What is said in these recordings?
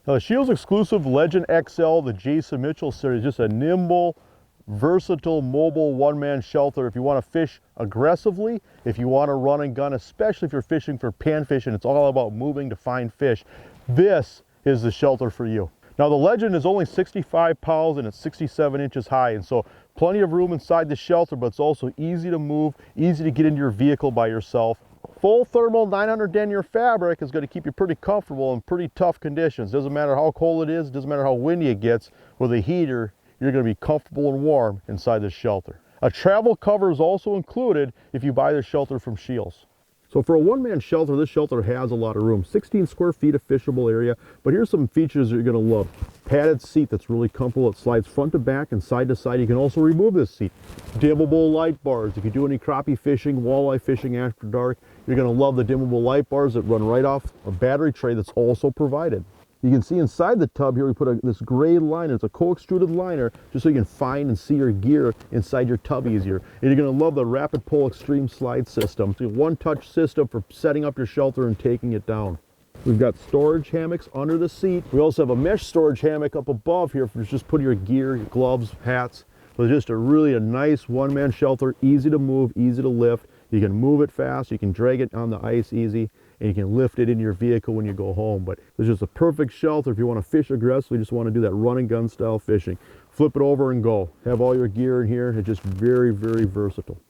Now the SCHEELS exclusive Legend XL, the Jason Mitchell series, just a nimble, versatile, mobile one-man shelter. If you want to fish aggressively, if you want to run and gun, especially if you're fishing for panfish and it's all about moving to find fish, this is the shelter for you. Now the Legend is only 65 pounds and it's 67 inches high, and so plenty of room inside the shelter, but it's also easy to move, easy to get into your vehicle by yourself. Full thermal 900 denier fabric is going to keep you pretty comfortable in pretty tough conditions. Doesn't matter how cold it is, doesn't matter how windy it gets. With a heater, you're going to be comfortable and warm inside this shelter. A travel cover is also included if you buy this shelter from SCHEELS. So for a one-man shelter, this shelter has a lot of room. 16 square feet of fishable area, but here's some features that you're going to love. Padded seat that's really comfortable. It slides front to back and side to side. You can also remove this seat. Dimmable light bars. If you do any crappie fishing, walleye fishing after dark, you're going to love the dimmable light bars that run right off a battery tray that's also provided. You can see inside the tub here we put this gray liner. It's a co-extruded liner just so you can find and see your gear inside your tub easier. And you're going to love the Rapid Pull Extreme Slide system. It's a one-touch system for setting up your shelter and taking it down. We've got storage hammocks under the seat. We also have a mesh storage hammock up above here for just putting your gear, your gloves, hats. So it's just a nice one-man shelter, easy to move, easy to lift. You can move it fast, you can drag it on the ice easy, and you can lift it in your vehicle when you go home. But it's just a perfect shelter if you want to fish aggressively, just want to do that run and gun style fishing. Flip it over and go. Have all your gear in here. It's just very, very versatile.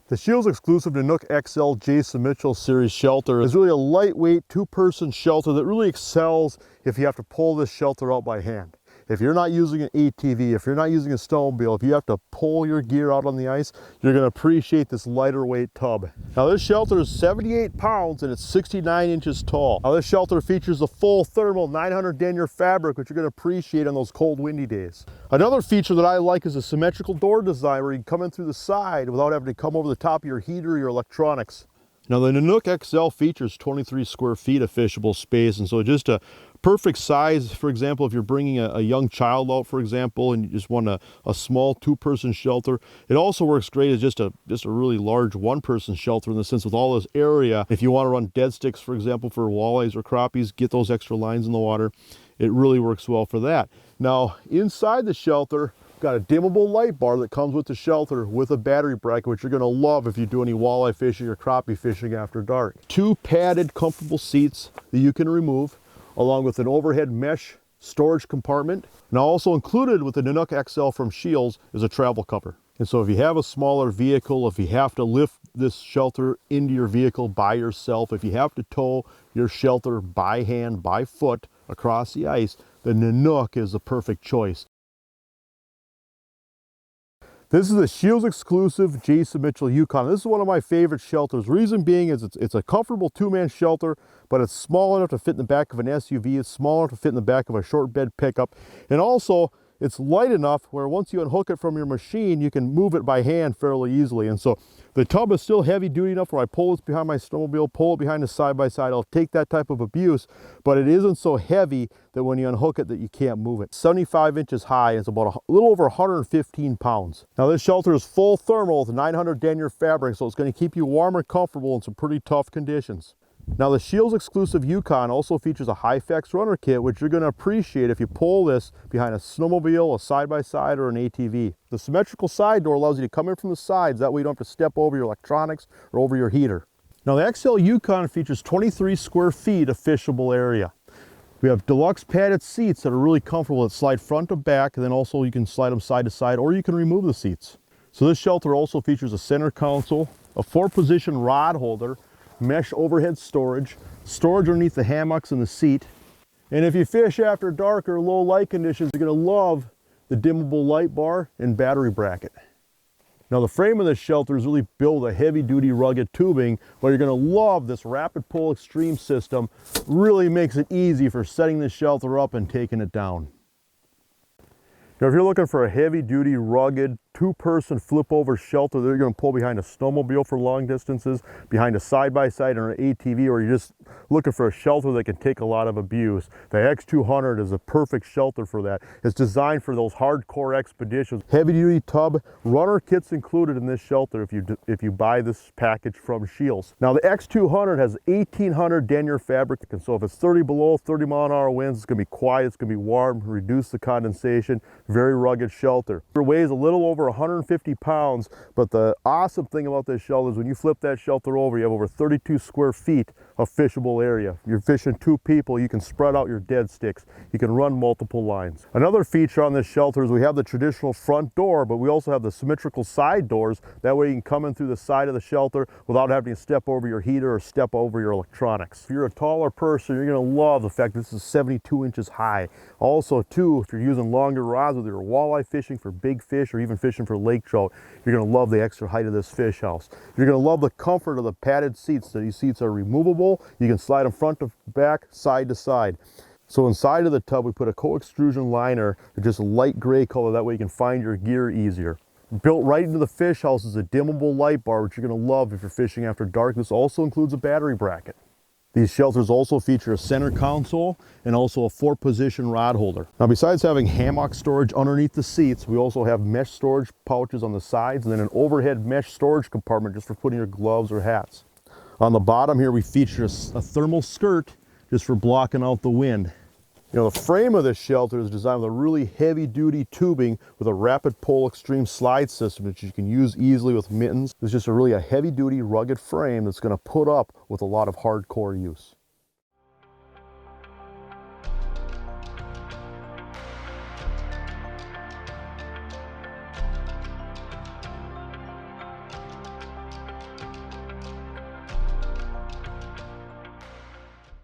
The SCHEELS exclusive Nanook XL Jason Mitchell series shelter is really a lightweight two-person shelter that really excels if you have to pull this shelter out by hand. If you're not using an ATV, if you're not using a snowmobile, if you have to pull your gear out on the ice, you're going to appreciate this lighter weight tub. Now this shelter is 78 pounds and it's 69 inches tall. Now this shelter features a full thermal 900 denier fabric, which you're going to appreciate on those cold, windy days. Another feature that I like is a symmetrical door design where you can come in through the side without having to come over the top of your heater or your electronics. Now the Nanook XL features 23 square feet of fishable space, and so just a perfect size. For example, if you're bringing a young child out, for example, and you just want a small two-person shelter. It also works great as just a really large one-person shelter in the sense with all this area. If you want to run dead sticks, for example, for walleyes or crappies, get those extra lines in the water. It really works well for that. Now inside the shelter, got a dimmable light bar that comes with the shelter with a battery bracket, which you're going to love if you do any walleye fishing or crappie fishing after dark. Two padded comfortable seats that you can remove, along with an overhead mesh storage compartment. Now also included with the Nanook XL from SCHEELS is a travel cover. And so if you have a smaller vehicle, if you have to lift this shelter into your vehicle by yourself, if you have to tow your shelter by hand, by foot across the ice, the Nanook is the perfect choice. This is the SCHEELS exclusive Jason Mitchell Yukon. This is one of my favorite shelters. Reason being is it's a comfortable two-man shelter, but it's small enough to fit in the back of an SUV. It's small enough to fit in the back of a short bed pickup. And also, it's light enough where once you unhook it from your machine, you can move it by hand fairly easily. And so the tub is still heavy duty enough where I pull this behind my snowmobile, pull it behind the side-by-side. I'll take that type of abuse, but it isn't so heavy that when you unhook it that you can't move it. 75 inches high, and it's about a little over 115 pounds. Now this shelter is full thermal with 900 denier fabric, so it's going to keep you warm and comfortable in some pretty tough conditions. Now the SCHEELS exclusive Yukon also features a High-Fax runner kit, which you're going to appreciate if you pull this behind a snowmobile, a side-by-side, or an ATV. The symmetrical side door allows you to come in from the sides, that way you don't have to step over your electronics or over your heater. Now the XL Yukon features 23 square feet of fishable area. We have deluxe padded seats that are really comfortable that slide front to back, and then also you can slide them side to side, or you can remove the seats. So this shelter also features a center console, a 4-position rod holder, mesh overhead storage underneath the hammocks and the seat. And if you fish after dark or low light conditions, you're going to love the dimmable light bar and battery bracket. Now the frame of this shelter is really built with a heavy duty rugged tubing, but you're going to love this Rapid Pull Extreme system. Really makes it easy for setting this shelter up and taking it down. Now if you're looking for a heavy duty rugged two-person flip-over shelter that you're going to pull behind a snowmobile for long distances, behind a side-by-side or an ATV, or you're just looking for a shelter that can take a lot of abuse. The X200 is a perfect shelter for that. It's designed for those hardcore expeditions. Heavy-duty tub, runner kits included in this shelter if you buy this package from SCHEELS. Now the X200 has 1800 denier fabric, and so if it's 30 below, 30-mile-an-hour winds, it's going to be quiet, it's going to be warm, reduce the condensation, very rugged shelter. It weighs a little over 150 pounds, but the awesome thing about this shelter is when you flip that shelter over, you have over 32 square feet of fishable area. You're fishing 2 people, you can spread out your dead sticks, you can run multiple lines. Another feature on this shelter is we have the traditional front door, but we also have the symmetrical side doors. That way you can come in through the side of the shelter without having to step over your heater or step over your electronics. If you're a taller person, you're going to love the fact this is 72 inches high. Also too, if you're using longer rods, whether you're walleye fishing for big fish or even fishing for lake trout, you're going to love the extra height of this fish house. You're going to love the comfort of the padded seats. So these seats are removable. You can slide them front to back, side to side. So inside of the tub, we put a co-extrusion liner, just a light gray color. That way you can find your gear easier. Built right into the fish house is a dimmable light bar, which you're going to love if you're fishing after dark. This also includes a battery bracket. These shelters also feature a center console and also a 4-position rod holder. Now besides having hammock storage underneath the seats, we also have mesh storage pouches on the sides and then an overhead mesh storage compartment just for putting your gloves or hats. On the bottom here we feature a thermal skirt just for blocking out the wind. You know, the frame of this shelter is designed with a really heavy-duty tubing with a rapid pull extreme slide system that you can use easily with mittens. It's just a heavy-duty rugged frame that's going to put up with a lot of hardcore use.